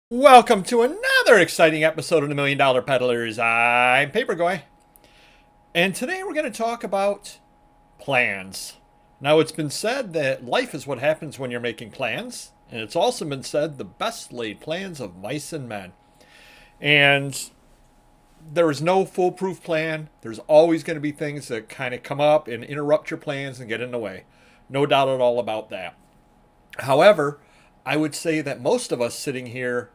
Welcome to another exciting episode of the Million Dollar Peddlers. I'm Paperboy, and today we're going to talk about plans. Now, it's been said that life is what happens when you're making plans, and it's also been said the best laid plans of mice and men. And there is no foolproof plan. There's always going to be things that kind of come up and interrupt your plans and get in the way. No doubt at all about that. However, I would say that most of us sitting here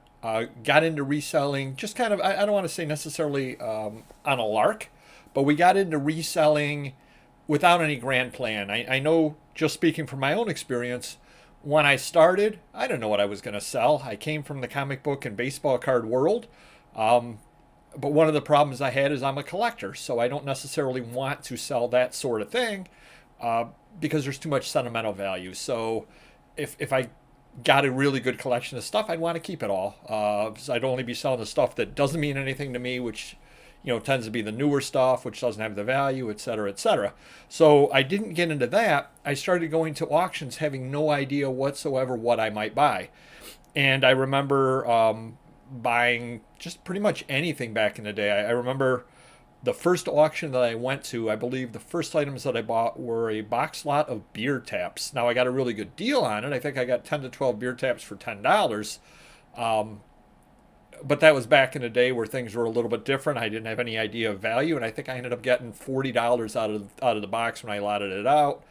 got into reselling just kind of, I don't want to say necessarily on a lark, but we got into reselling without any grand plan. I know, just speaking from my own experience, when I started, I didn't know what I was going to sell. I came from the comic book and baseball card world. But one of the problems I had is I'm a collector, so I don't necessarily want to sell that sort of thing because there's too much sentimental value. So if I got a really good collection of stuff, I'd want to keep it all. So I'd only be selling the stuff that doesn't mean anything to me, which tends to be the newer stuff, which doesn't have the value, et cetera, et cetera. So I didn't get into that. I started going to auctions having no idea whatsoever what I might buy. And I remember buying just pretty much anything back in the day. I remember the first auction that I went to, I believe the first items that I bought were a box lot of beer taps. Now I got a really good deal on it. I think I got 10 to 12 beer taps for $10. But that was back in the day where things were a little bit different. I didn't have any idea of value, and I think I ended up getting $40 out of the box when I lotted it out,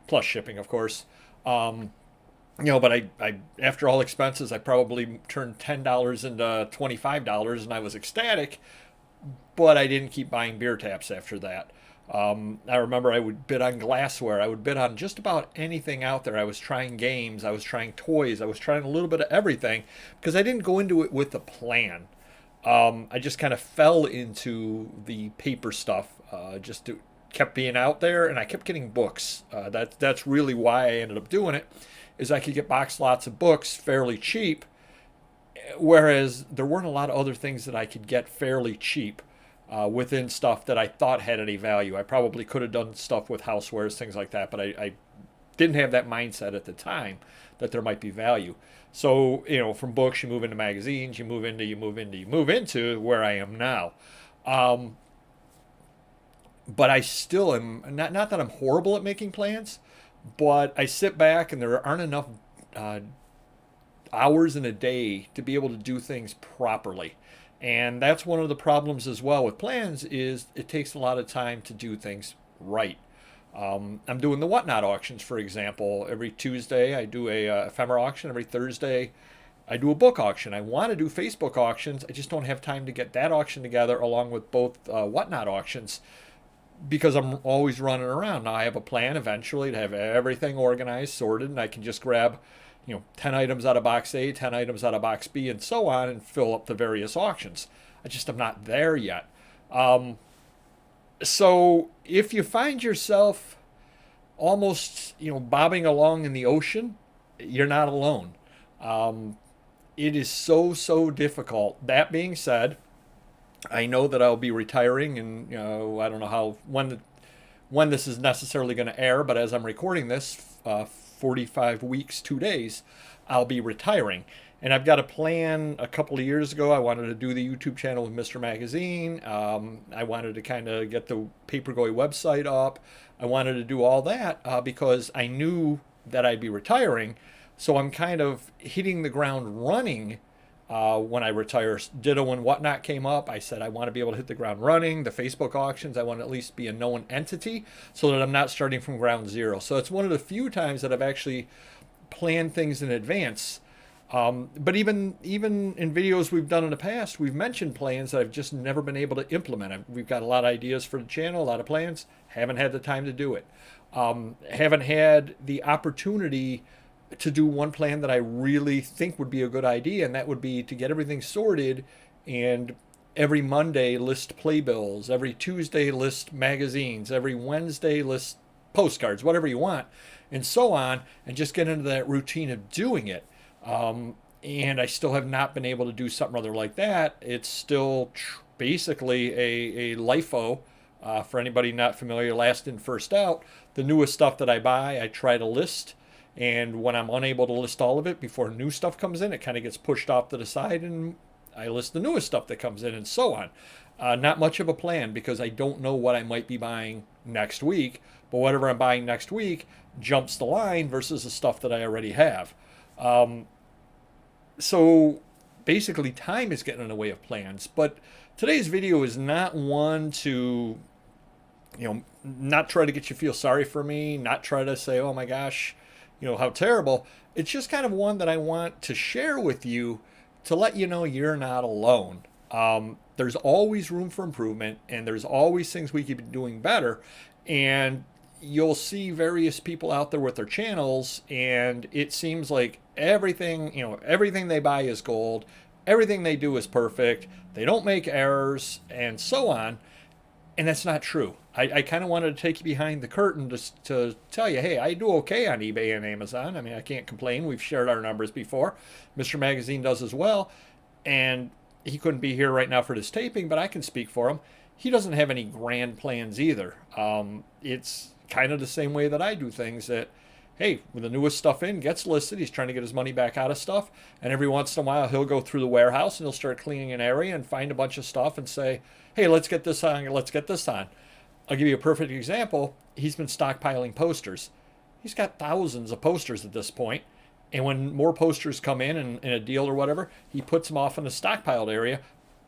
plus shipping, of course. But I after all expenses, I probably turned $10 into $25, and I was ecstatic. But I didn't keep buying beer taps after that. I remember I would bid on glassware. I would bid on just about anything out there. I was trying games. I was trying toys. I was trying a little bit of everything because I didn't go into it with a plan. I just kind of fell into the paper stuff. Kept being out there, and I kept getting books. That's really why I ended up doing it, is I could get box lots of books fairly cheap, whereas there weren't a lot of other things that I could get fairly cheap within stuff that I thought had any value. I probably could have done stuff with housewares, things like that, but I didn't have that mindset at the time that there might be value. So, from books, you move into magazines, you move into where I am now. But I still am, not that I'm horrible at making plans, but I sit back and there aren't enough hours in a day to be able to do things properly. And that's one of the problems as well with plans, is it takes a lot of time to do things right. I'm doing the Whatnot auctions, for example. Every Tuesday I do a ephemera auction. Every Thursday I do a book auction. I want to do Facebook auctions. I just don't have time to get that auction together along with both Whatnot auctions because I'm always running around. Now I have a plan eventually to have everything organized, sorted, and I can just grab 10 items out of box A, 10 items out of box B, and so on, and fill up the various auctions. I just am not there yet. So if you find yourself almost, bobbing along in the ocean, you're not alone. It is so difficult. That being said, I know that I'll be retiring, and I don't know when this is necessarily going to air, but as I'm recording this, 45 weeks, 2 days, I'll be retiring. And I've got a plan. A couple of years ago, I wanted to do the YouTube channel with Mr. Magazine. I wanted to kind of get the Paperboy website up. I wanted to do all that because I knew that I'd be retiring. So I'm kind of hitting the ground running when I retire. Ditto when Whatnot came up, I said I want to be able to hit the ground running. The Facebook auctions, I want to at least be a known entity so that I'm not starting from ground zero. So it's one of the few times that I've actually planned things in advance. But even in videos we've done in the past, we've mentioned plans that I've just never been able to implement. We've got a lot of ideas for the channel, a lot of plans, haven't had the time to do it. Haven't had the opportunity to do one plan that I really think would be a good idea, and that would be to get everything sorted and every Monday list playbills, every Tuesday list magazines, every Wednesday list postcards, whatever you want, and so on, and just get into that routine of doing it. And I still have not been able to do something other like that. It's still basically a LIFO. For anybody not familiar, last in, first out. The newest stuff that I buy, I try to list And when I'm unable to list all of it before new stuff comes in, it kind of gets pushed off to the side and I list the newest stuff that comes in and so on. Not much of a plan because I don't know what I might be buying next week, but whatever I'm buying next week jumps the line versus the stuff that I already have. So basically time is getting in the way of plans, but today's video is not one to, not try to get you feel sorry for me, not try to say, oh my gosh, how terrible. It's just kind of one that I want to share with you to let you know you're not alone. There's always room for improvement and there's always things we could be doing better. And you'll see various people out there with their channels and it seems like everything they buy is gold. Everything they do is perfect. They don't make errors and so on. And that's not true. I kind of wanted to take you behind the curtain to tell you, hey, I do okay on eBay and Amazon. I mean, I can't complain. We've shared our numbers before. Mr. Magazine does as well. And he couldn't be here right now for this taping, but I can speak for him. He doesn't have any grand plans either. It's kind of the same way that I do things that, hey, when the newest stuff in gets listed, he's trying to get his money back out of stuff. And every once in a while, he'll go through the warehouse and he'll start cleaning an area and find a bunch of stuff and say, hey, let's get this on, let's get this on. I'll give you a perfect example. He's been stockpiling posters. He's got thousands of posters at this point. And when more posters come in a deal or whatever, he puts them off in the stockpiled area,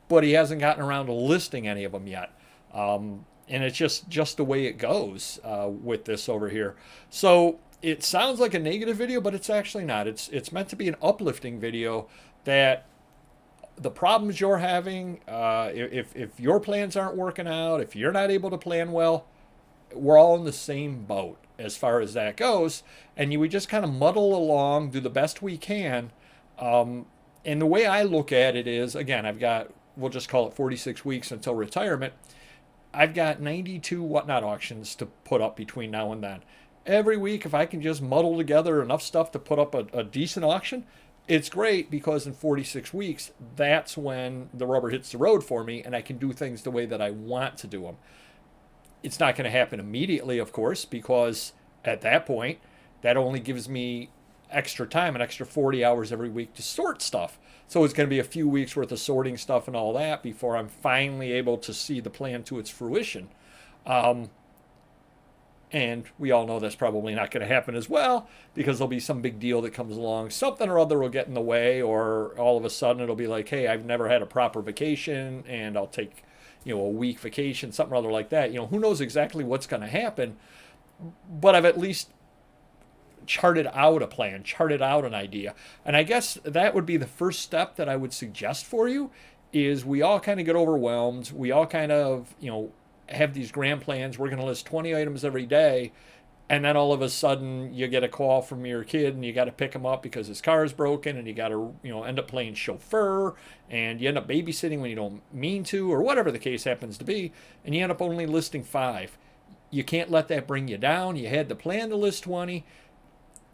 but he hasn't gotten around to listing any of them yet. And it's just the way it goes with this over here. So it sounds like a negative video, but it's actually not. It's meant to be an uplifting video that the problems you're having, if your plans aren't working out, if you're not able to plan well, we're all in the same boat as far as that goes. And we just kind of muddle along, do the best we can. And the way I look at it is, again, we'll just call it 46 weeks until retirement. I've got 92 whatnot auctions to put up between now and then. Every week, if I can just muddle together enough stuff to put up a decent auction, it's great because in 46 weeks, that's when the rubber hits the road for me and I can do things the way that I want to do them. It's not going to happen immediately, of course, because at that point, that only gives me extra time, an extra 40 hours every week to sort stuff. So it's going to be a few weeks worth of sorting stuff and all that before I'm finally able to see the plan to its fruition. And we all know that's probably not going to happen as well because there'll be some big deal that comes along. Something or other will get in the way, or all of a sudden it'll be like, hey, I've never had a proper vacation and I'll take, a week vacation, something or other like that. Who knows exactly what's going to happen, but I've at least charted out a plan, charted out an idea. And I guess that would be the first step that I would suggest for you is we all kind of get overwhelmed. We all kind of, have these grand plans. We're going to list 20 items every day. And then all of a sudden you get a call from your kid and you got to pick him up because his car is broken and you got to, end up playing chauffeur and you end up babysitting when you don't mean to or whatever the case happens to be. And you end up only listing 5. You can't let that bring you down. You had the plan to list 20.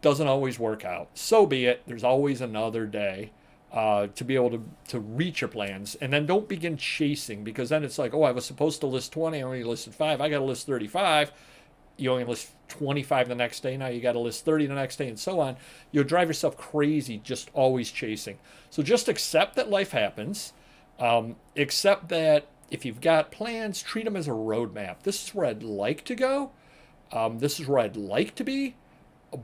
Doesn't always work out. So be it. There's always another day. To be able to reach your plans. And then don't begin chasing because then it's like, oh, I was supposed to list 20. I only listed 5. I got to list 35. You only list 25 the next day. Now you got to list 30 the next day and so on. You'll drive yourself crazy just always chasing. So just accept that life happens. Accept that if you've got plans, treat them as a roadmap. This is where I'd like to go. This is where I'd like to be.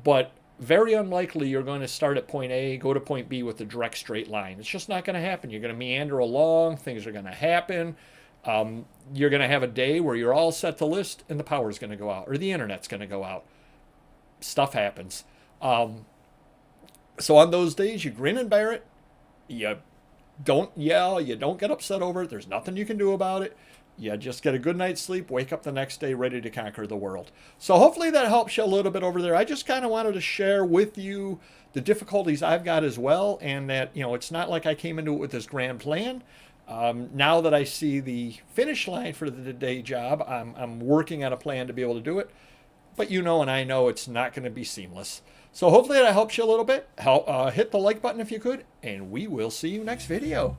But very unlikely you're going to start at point A, go to point B with a direct straight line. It's just not going to happen. You're going to meander along. Things are going to happen. You're going to have a day where you're all set to list and the power's going to go out or the internet's going to go out. Stuff happens. So on those days, you grin and bear it. You don't yell. You don't get upset over it. There's nothing you can do about it. You just get a good night's sleep, wake up the next day ready to conquer the world. So hopefully that helps you a little bit over there. I just kind of wanted to share with you the difficulties I've got as well, and that, it's not like I came into it with this grand plan. Now that I see the finish line for the day job, I'm working on a plan to be able to do it. But and I know it's not going to be seamless. So hopefully that helps you a little bit. Hit the like button if you could, and we will see you next video.